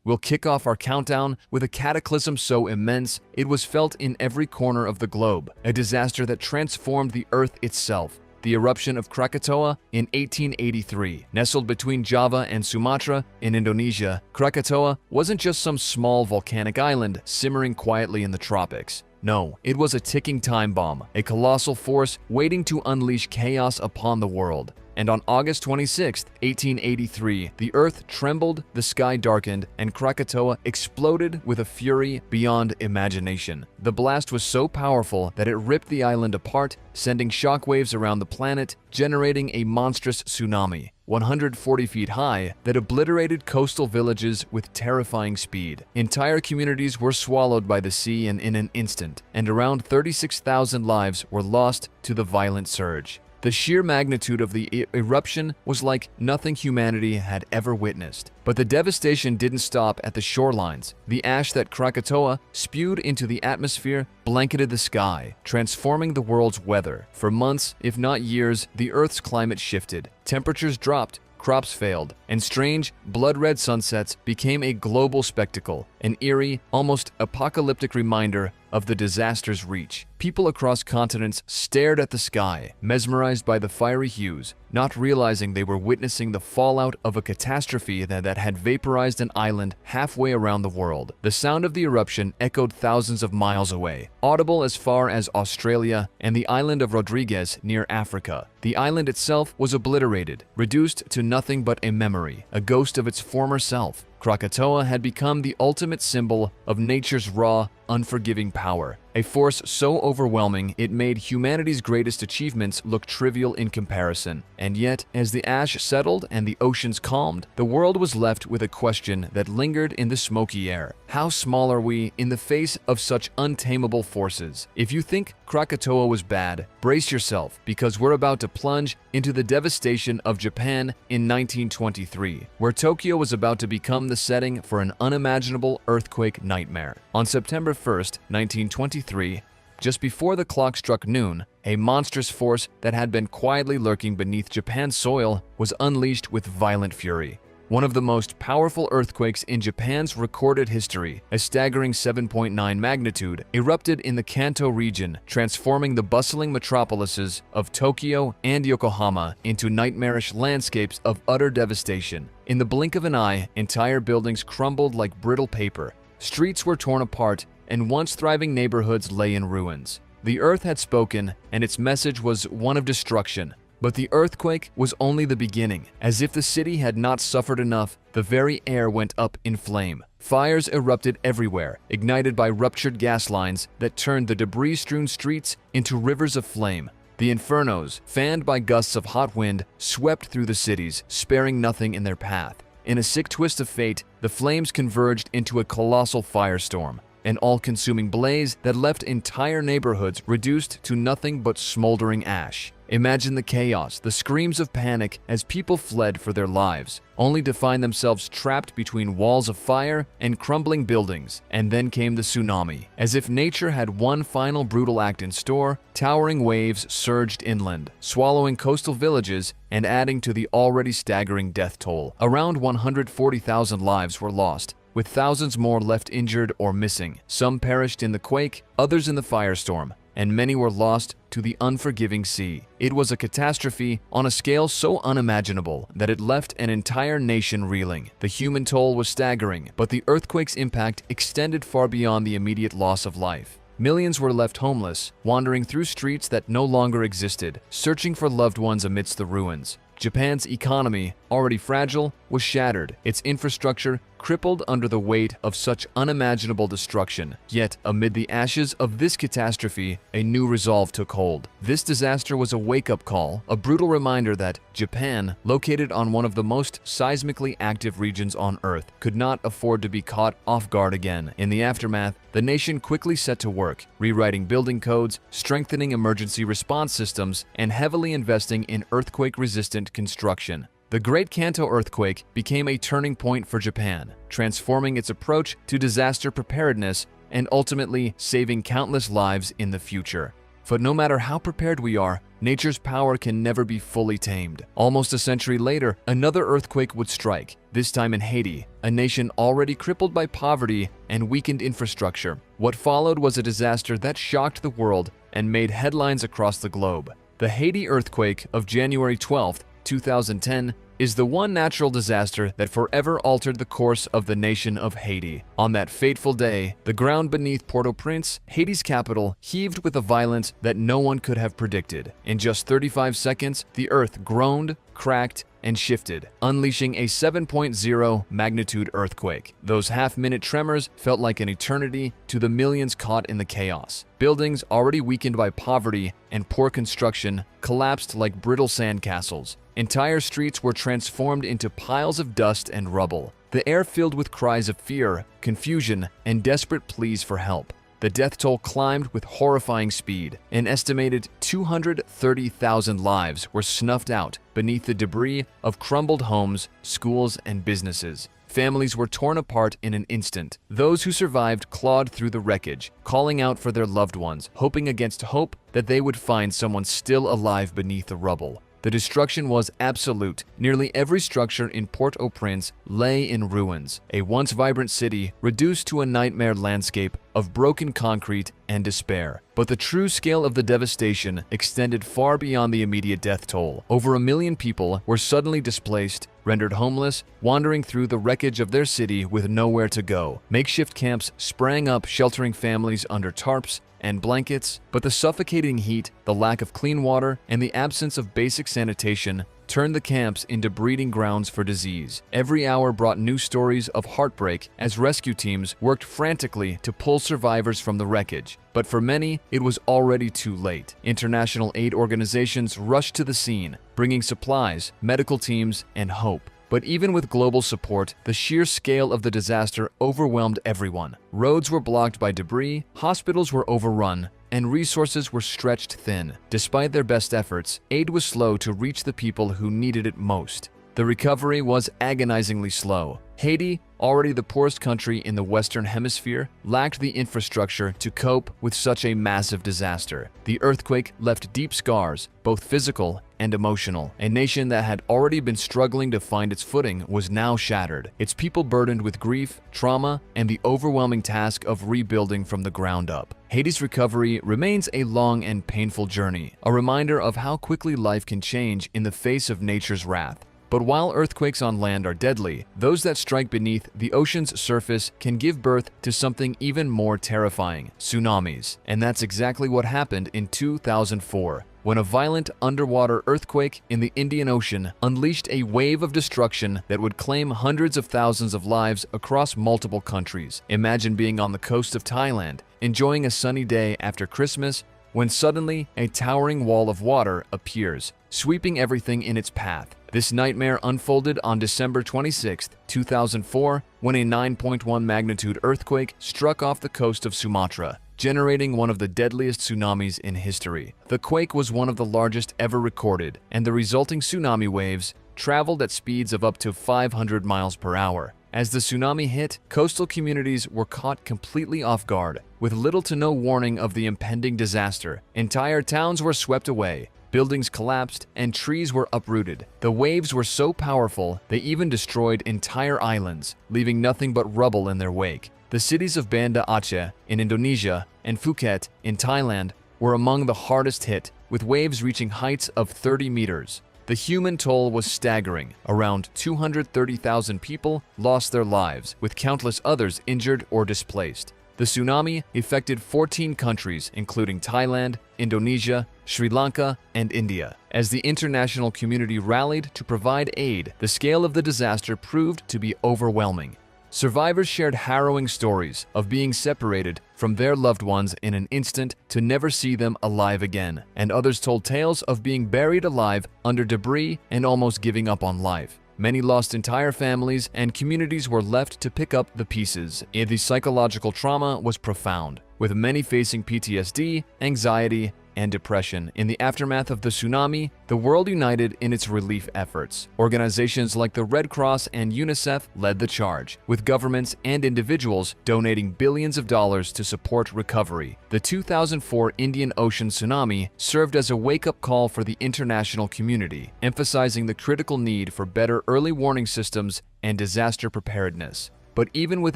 we'll kick off our countdown with a cataclysm so immense it was felt in every corner of the globe, a disaster that transformed the Earth itself. The eruption of Krakatoa in 1883. Nestled between Java and Sumatra in Indonesia, Krakatoa wasn't just some small volcanic island simmering quietly in the tropics. No, it was a ticking time bomb, a colossal force waiting to unleash chaos upon the world. And on August 26, 1883, the earth trembled, the sky darkened, and Krakatoa exploded with a fury beyond imagination. The blast was so powerful that it ripped the island apart, sending shockwaves around the planet, generating a monstrous tsunami, 140 feet high, that obliterated coastal villages with terrifying speed. Entire communities were swallowed by the sea in an instant, and around 36,000 lives were lost to the violent surge. The sheer magnitude of the eruption was like nothing humanity had ever witnessed. But the devastation didn't stop at the shorelines. The ash that Krakatoa spewed into the atmosphere blanketed the sky, transforming the world's weather. For months, if not years, the Earth's climate shifted. Temperatures dropped, crops failed, and strange, blood-red sunsets became a global spectacle, an eerie, almost apocalyptic reminder of the disaster's reach. People across continents stared at the sky, mesmerized by the fiery hues, not realizing they were witnessing the fallout of a catastrophe that had vaporized an island halfway around the world. The sound of the eruption echoed thousands of miles away, audible as far as Australia and the island of Rodriguez near Africa. The island itself was obliterated, reduced to nothing but a memory, a ghost of its former self. Krakatoa had become the ultimate symbol of nature's raw, unforgiving power, a force so overwhelming it made humanity's greatest achievements look trivial in comparison. And yet, as the ash settled and the oceans calmed, the world was left with a question that lingered in the smoky air. How small are we in the face of such untamable forces? If you think Krakatoa was bad, brace yourself, because we're about to plunge into the devastation of Japan in 1923, where Tokyo was about to become the setting for an unimaginable earthquake nightmare. On September 1st, 1923, just before the clock struck noon, a monstrous force that had been quietly lurking beneath Japan's soil was unleashed with violent fury. One of the most powerful earthquakes in Japan's recorded history, a staggering 7.9 magnitude, erupted in the Kanto region, transforming the bustling metropolises of Tokyo and Yokohama into nightmarish landscapes of utter devastation. In the blink of an eye, entire buildings crumbled like brittle paper. Streets were torn apart, and once thriving neighborhoods lay in ruins. The earth had spoken, and its message was one of destruction. But the earthquake was only the beginning. As if the city had not suffered enough, the very air went up in flame. Fires erupted everywhere, ignited by ruptured gas lines that turned the debris-strewn streets into rivers of flame. The infernos, fanned by gusts of hot wind, swept through the cities, sparing nothing in their path. In a sick twist of fate, the flames converged into a colossal firestorm, an all-consuming blaze that left entire neighborhoods reduced to nothing but smoldering ash. Imagine the chaos, the screams of panic as people fled for their lives, only to find themselves trapped between walls of fire and crumbling buildings. And then came the tsunami. As if nature had one final brutal act in store, towering waves surged inland, swallowing coastal villages and adding to the already staggering death toll. Around 140,000 lives were lost, with thousands more left injured or missing. Some perished in the quake, others in the firestorm, and many were lost to the unforgiving sea. It was a catastrophe on a scale so unimaginable that it left an entire nation reeling. The human toll was staggering, but the earthquake's impact extended far beyond the immediate loss of life. Millions were left homeless, wandering through streets that no longer existed, searching for loved ones amidst the ruins. Japan's economy, already fragile, was shattered, its infrastructure crippled under the weight of such unimaginable destruction. Yet, amid the ashes of this catastrophe, a new resolve took hold. This disaster was a wake-up call, a brutal reminder that Japan, located on one of the most seismically active regions on Earth, could not afford to be caught off guard again. In the aftermath, the nation quickly set to work, rewriting building codes, strengthening emergency response systems, and heavily investing in earthquake-resistant construction. The Great Kanto earthquake became a turning point for Japan, transforming its approach to disaster preparedness and ultimately saving countless lives in the future. But no matter how prepared we are, nature's power can never be fully tamed. Almost a century later, another earthquake would strike, this time in Haiti, a nation already crippled by poverty and weakened infrastructure. What followed was a disaster that shocked the world and made headlines across the globe. The Haiti earthquake of January 12, 2010, is the one natural disaster that forever altered the course of the nation of Haiti. On that fateful day, the ground beneath Port-au-Prince, Haiti's capital, heaved with a violence that no one could have predicted. In just 35 seconds, the earth groaned, cracked, and shifted, unleashing a 7.0 magnitude earthquake. Those half-minute tremors felt like an eternity to the millions caught in the chaos. Buildings already weakened by poverty and poor construction collapsed like brittle sandcastles. Entire streets were transformed into piles of dust and rubble. The air filled with cries of fear, confusion, and desperate pleas for help. The death toll climbed with horrifying speed. An estimated 230,000 lives were snuffed out beneath the debris of crumbled homes, schools, and businesses. Families were torn apart in an instant. Those who survived clawed through the wreckage, calling out for their loved ones, hoping against hope that they would find someone still alive beneath the rubble. The destruction was absolute. Nearly every structure in Port-au-Prince lay in ruins, a once vibrant city reduced to a nightmare landscape of broken concrete and despair. But the true scale of the devastation extended far beyond the immediate death toll. Over 1 million people were suddenly displaced, rendered homeless, wandering through the wreckage of their city with nowhere to go. Makeshift camps sprang up, sheltering families under tarps and blankets, but the suffocating heat, the lack of clean water, and the absence of basic sanitation turned the camps into breeding grounds for disease. Every hour brought new stories of heartbreak as rescue teams worked frantically to pull survivors from the wreckage. But for many, it was already too late. International aid organizations rushed to the scene, bringing supplies, medical teams, and hope. But even with global support, the sheer scale of the disaster overwhelmed everyone. Roads were blocked by debris, hospitals were overrun, and resources were stretched thin. Despite their best efforts, aid was slow to reach the people who needed it most. The recovery was agonizingly slow. Haiti, already the poorest country in the Western Hemisphere, lacked the infrastructure to cope with such a massive disaster. The earthquake left deep scars, both physical and emotional. A nation that had already been struggling to find its footing was now shattered, its people burdened with grief, trauma, and the overwhelming task of rebuilding from the ground up. Haiti's recovery remains a long and painful journey, a reminder of how quickly life can change in the face of nature's wrath. But while earthquakes on land are deadly, those that strike beneath the ocean's surface can give birth to something even more terrifying: tsunamis. And that's exactly what happened in 2004, when a violent underwater earthquake in the Indian Ocean unleashed a wave of destruction that would claim hundreds of thousands of lives across multiple countries. Imagine being on the coast of Thailand, enjoying a sunny day after Christmas, when suddenly a towering wall of water appears, sweeping everything in its path. This nightmare unfolded on December 26, 2004, when a 9.1 magnitude earthquake struck off the coast of Sumatra, generating one of the deadliest tsunamis in history. The quake was one of the largest ever recorded, and the resulting tsunami waves traveled at speeds of up to 500 miles per hour. As the tsunami hit, coastal communities were caught completely off guard, with little to no warning of the impending disaster. Entire towns were swept away, buildings collapsed, and trees were uprooted. The waves were so powerful, they even destroyed entire islands, leaving nothing but rubble in their wake. The cities of Banda Aceh in Indonesia and Phuket in Thailand were among the hardest hit, with waves reaching heights of 30 meters. The human toll was staggering. Around 230,000 people lost their lives, with countless others injured or displaced. The tsunami affected 14 countries, including Thailand, Indonesia, Sri Lanka, and India. As the international community rallied to provide aid, the scale of the disaster proved to be overwhelming. Survivors shared harrowing stories of being separated from their loved ones in an instant to never see them alive again, and others told tales of being buried alive under debris and almost giving up on life. Many lost entire families, and communities were left to pick up the pieces. The psychological trauma was profound, with many facing PTSD, anxiety, and depression. In the aftermath of the tsunami, the world united in its relief efforts. Organizations like the Red Cross and UNICEF led the charge, with governments and individuals donating billions of dollars to support recovery. The 2004 Indian Ocean tsunami served as a wake-up call for the international community, emphasizing the critical need for better early warning systems and disaster preparedness. But even with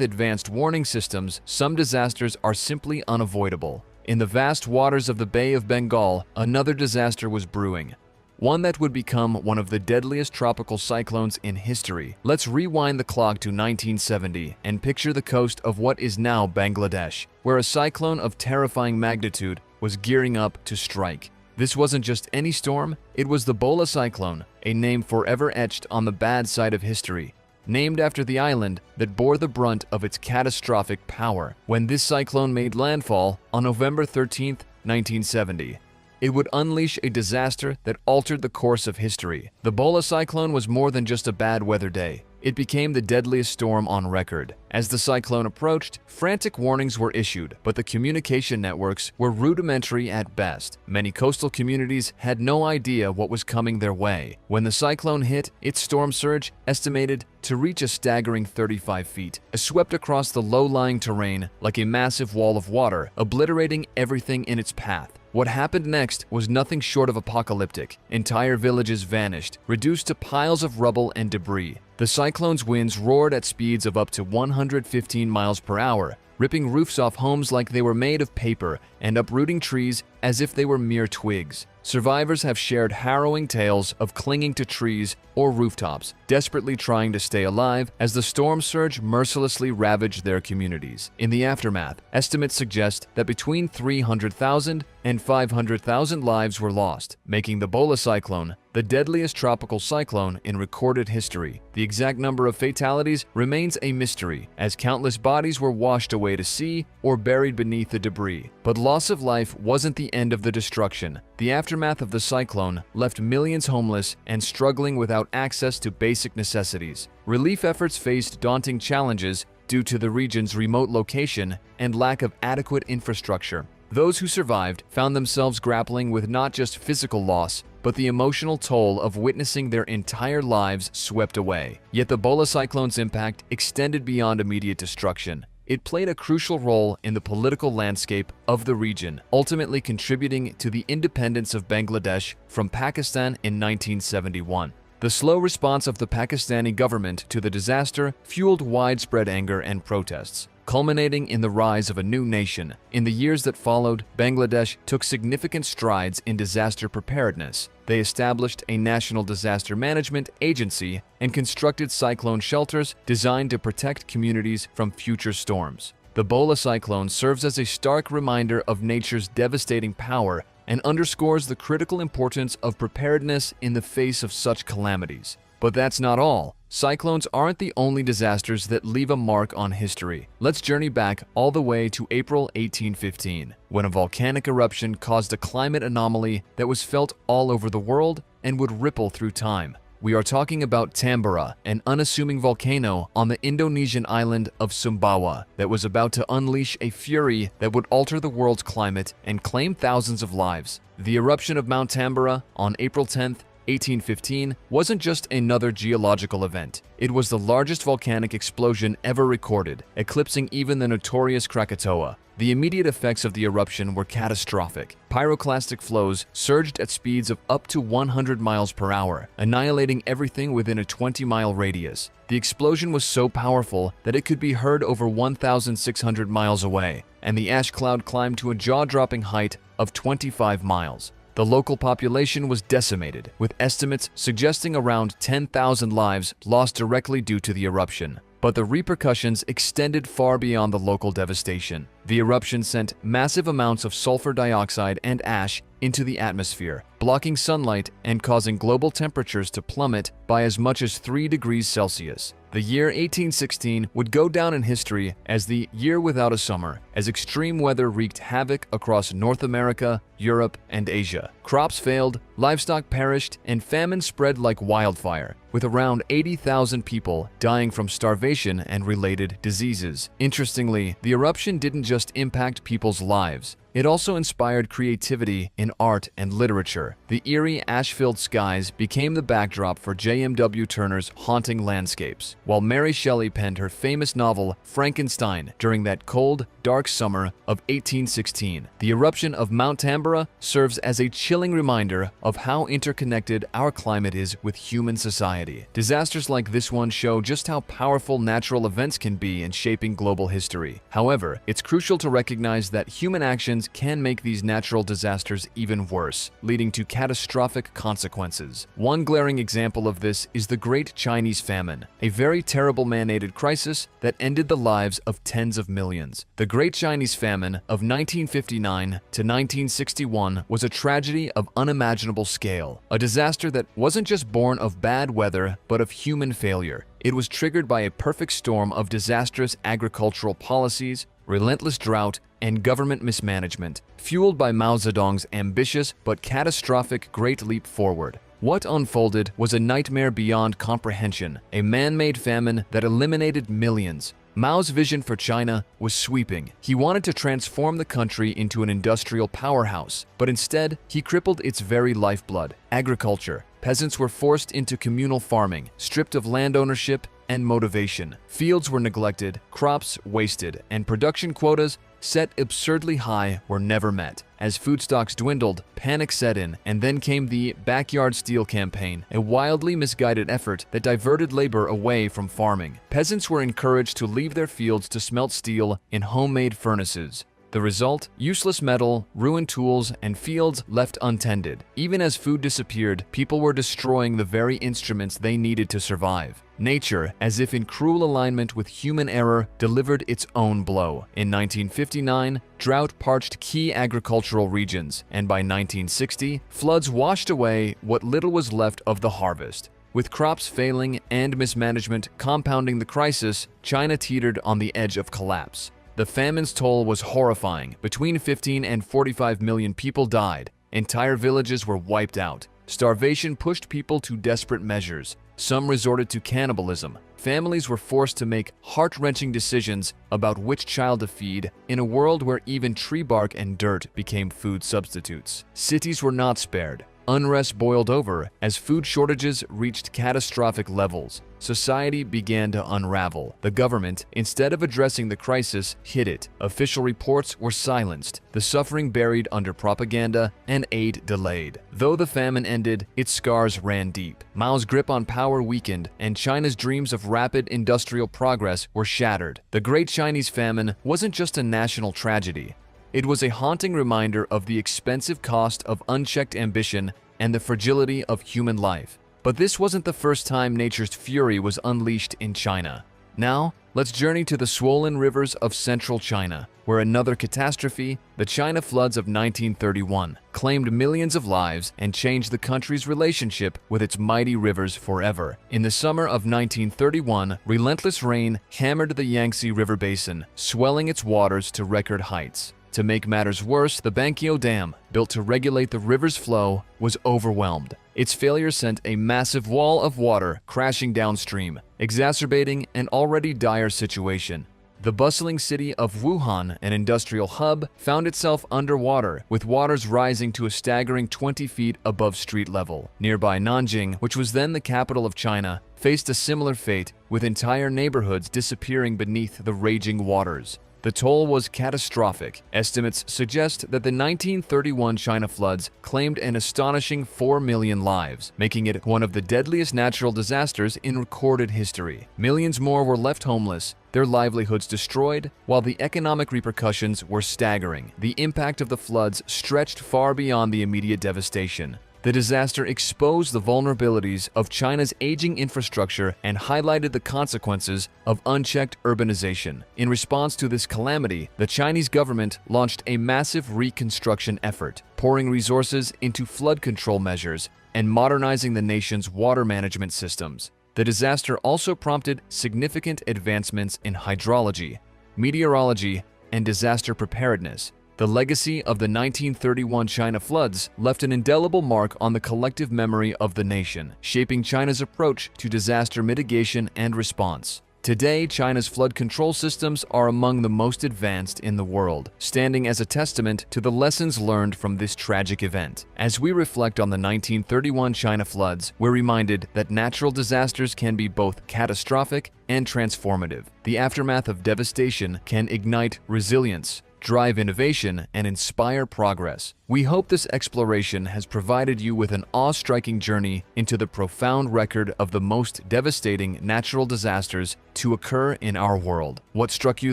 advanced warning systems, some disasters are simply unavoidable. In the vast waters of the Bay of Bengal, another disaster was brewing, one that would become one of the deadliest tropical cyclones in history. Let's rewind the clock to 1970 and picture the coast of what is now Bangladesh, where a cyclone of terrifying magnitude was gearing up to strike. This wasn't just any storm, it was the Bola cyclone, a name forever etched on the bad side of history, named after the island that bore the brunt of its catastrophic power. When this cyclone made landfall on November 13, 1970, it would unleash a disaster that altered the course of history. The Bola cyclone was more than just a bad weather day. It became the deadliest storm on record. As the cyclone approached, frantic warnings were issued, but the communication networks were rudimentary at best. Many coastal communities had no idea what was coming their way. When the cyclone hit, its storm surge, estimated to reach a staggering 35 feet, swept across the low-lying terrain like a massive wall of water, obliterating everything in its path. What happened next was nothing short of apocalyptic. Entire villages vanished, reduced to piles of rubble and debris. The cyclone's winds roared at speeds of up to 115 miles per hour, ripping roofs off homes like they were made of paper and uprooting trees as if they were mere twigs. Survivors have shared harrowing tales of clinging to trees or rooftops, desperately trying to stay alive as the storm surge mercilessly ravaged their communities. In the aftermath, estimates suggest that between 300,000 and 500,000 lives were lost, making the Bola cyclone the deadliest tropical cyclone in recorded history. The exact number of fatalities remains a mystery, as countless bodies were washed away to sea or buried beneath the debris. But loss of life wasn't the end of the destruction. The aftermath of the cyclone left millions homeless and struggling without access to basic necessities. Relief efforts faced daunting challenges due to the region's remote location and lack of adequate infrastructure. Those who survived found themselves grappling with not just physical loss, but the emotional toll of witnessing their entire lives swept away. Yet the Bola cyclone's impact extended beyond immediate destruction. It played a crucial role in the political landscape of the region, ultimately contributing to the independence of Bangladesh from Pakistan in 1971. The slow response of the Pakistani government to the disaster fueled widespread anger and protests, culminating in the rise of a new nation. In the years that followed, Bangladesh took significant strides in disaster preparedness. They established a national disaster management agency and constructed cyclone shelters designed to protect communities from future storms. The Bola cyclone serves as a stark reminder of nature's devastating power and underscores the critical importance of preparedness in the face of such calamities. But that's not all. Cyclones aren't the only disasters that leave a mark on history. Let's journey back all the way to April 1815, when a volcanic eruption caused a climate anomaly that was felt all over the world and would ripple through time. We are talking about Tambora, an unassuming volcano on the Indonesian island of Sumbawa that was about to unleash a fury that would alter the world's climate and claim thousands of lives. The eruption of Mount Tambora on April 10, 1815 wasn't just another geological event. It was the largest volcanic explosion ever recorded, eclipsing even the notorious Krakatoa. The immediate effects of the eruption were catastrophic. Pyroclastic flows surged at speeds of up to 100 miles per hour, annihilating everything within a 20-mile radius. The explosion was so powerful that it could be heard over 1,600 miles away, and the ash cloud climbed to a jaw-dropping height of 25 miles. The local population was decimated, with estimates suggesting around 10,000 lives lost directly due to the eruption. But the repercussions extended far beyond the local devastation. The eruption sent massive amounts of sulfur dioxide and ash into the atmosphere, blocking sunlight and causing global temperatures to plummet by as much as 3 degrees Celsius. The year 1816 would go down in history as the year without a summer, as extreme weather wreaked havoc across North America, Europe, and Asia. Crops failed, livestock perished, and famine spread like wildfire, with around 80,000 people dying from starvation and related diseases. Interestingly, the eruption didn't just impact people's lives. It also inspired creativity in art and literature. The eerie, ash-filled skies became the backdrop for J.M.W. Turner's haunting landscapes, while Mary Shelley penned her famous novel Frankenstein during that cold, dark summer of 1816. The eruption of Mount Tambora serves as a chilling reminder of how interconnected our climate is with human society. Disasters like this one show just how powerful natural events can be in shaping global history. However, it's crucial to recognize that human actions can make these natural disasters even worse, leading to catastrophic consequences. One glaring example of this is the Great Chinese Famine, a very terrible man-made crisis that ended the lives of tens of millions. The Great Chinese Famine of 1959 to 1961 was a tragedy of unimaginable scale, a disaster that wasn't just born of bad weather, but of human failure. It was triggered by a perfect storm of disastrous agricultural policies, relentless drought, and government mismanagement, fueled by Mao Zedong's ambitious but catastrophic Great Leap Forward. What unfolded was a nightmare beyond comprehension, a man-made famine that eliminated millions. Mao's vision for China was sweeping. He wanted to transform the country into an industrial powerhouse, but instead, he crippled its very lifeblood, agriculture. Peasants were forced into communal farming, stripped of land ownership and motivation. Fields were neglected, crops wasted, and production quotas set absurdly high were never met. As food stocks dwindled, panic set in, and then came the Backyard Steel Campaign, a wildly misguided effort that diverted labor away from farming. Peasants were encouraged to leave their fields to smelt steel in homemade furnaces. The result? Useless metal, ruined tools, and fields left untended. Even as food disappeared, people were destroying the very instruments they needed to survive. Nature, as if in cruel alignment with human error, delivered its own blow. In 1959, drought parched key agricultural regions, and by 1960, floods washed away what little was left of the harvest. With crops failing and mismanagement compounding the crisis, China teetered on the edge of collapse. The famine's toll was horrifying. Between 15 and 45 million people died. Entire villages were wiped out. Starvation pushed people to desperate measures. Some resorted to cannibalism. Families were forced to make heart-wrenching decisions about which child to feed in a world where even tree bark and dirt became food substitutes. Cities were not spared. Unrest boiled over as food shortages reached catastrophic levels. Society began to unravel. The government, instead of addressing the crisis, hid it. Official reports were silenced, the suffering buried under propaganda, and aid delayed. Though the famine ended, its scars ran deep. Mao's grip on power weakened, and China's dreams of rapid industrial progress were shattered. The Great Chinese Famine wasn't just a national tragedy. It was a haunting reminder of the expensive cost of unchecked ambition and the fragility of human life. But this wasn't the first time nature's fury was unleashed in China. Now, let's journey to the swollen rivers of central China, where another catastrophe, the China floods of 1931, claimed millions of lives and changed the country's relationship with its mighty rivers forever. In the summer of 1931, relentless rain hammered the Yangtze River basin, swelling its waters to record heights. To make matters worse, the Bankyo Dam, built to regulate the river's flow, was overwhelmed. Its failure sent a massive wall of water crashing downstream, exacerbating an already dire situation. The bustling city of Wuhan, an industrial hub, found itself underwater, with waters rising to a staggering 20 feet above street level. Nearby Nanjing, which was then the capital of China, faced a similar fate, with entire neighborhoods disappearing beneath the raging waters. The toll was catastrophic. Estimates suggest that the 1931 China floods claimed an astonishing 4 million lives, making it one of the deadliest natural disasters in recorded history. Millions more were left homeless, their livelihoods destroyed, while the economic repercussions were staggering. The impact of the floods stretched far beyond the immediate devastation. The disaster exposed the vulnerabilities of China's aging infrastructure and highlighted the consequences of unchecked urbanization. In response to this calamity, the Chinese government launched a massive reconstruction effort, pouring resources into flood control measures and modernizing the nation's water management systems. The disaster also prompted significant advancements in hydrology, meteorology, and disaster preparedness. The legacy of the 1931 China floods left an indelible mark on the collective memory of the nation, shaping China's approach to disaster mitigation and response. Today, China's flood control systems are among the most advanced in the world, standing as a testament to the lessons learned from this tragic event. As we reflect on the 1931 China floods, we're reminded that natural disasters can be both catastrophic and transformative. The aftermath of devastation can ignite resilience, drive innovation, and inspire progress. We hope this exploration has provided you with an awe-striking journey into the profound record of the most devastating natural disasters to occur in our world. What struck you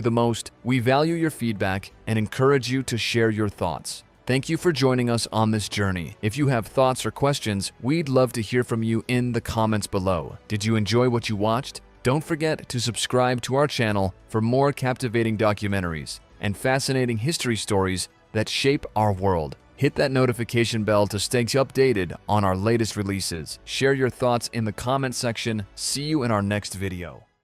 the most? We value your feedback and encourage you to share your thoughts. Thank you for joining us on this journey. If you have thoughts or questions, we'd love to hear from you in the comments below. Did you enjoy what you watched? Don't forget to subscribe to our channel for more captivating documentaries and fascinating history stories that shape our world. Hit that notification bell to stay updated on our latest releases. Share your thoughts in the comment section. See you in our next video.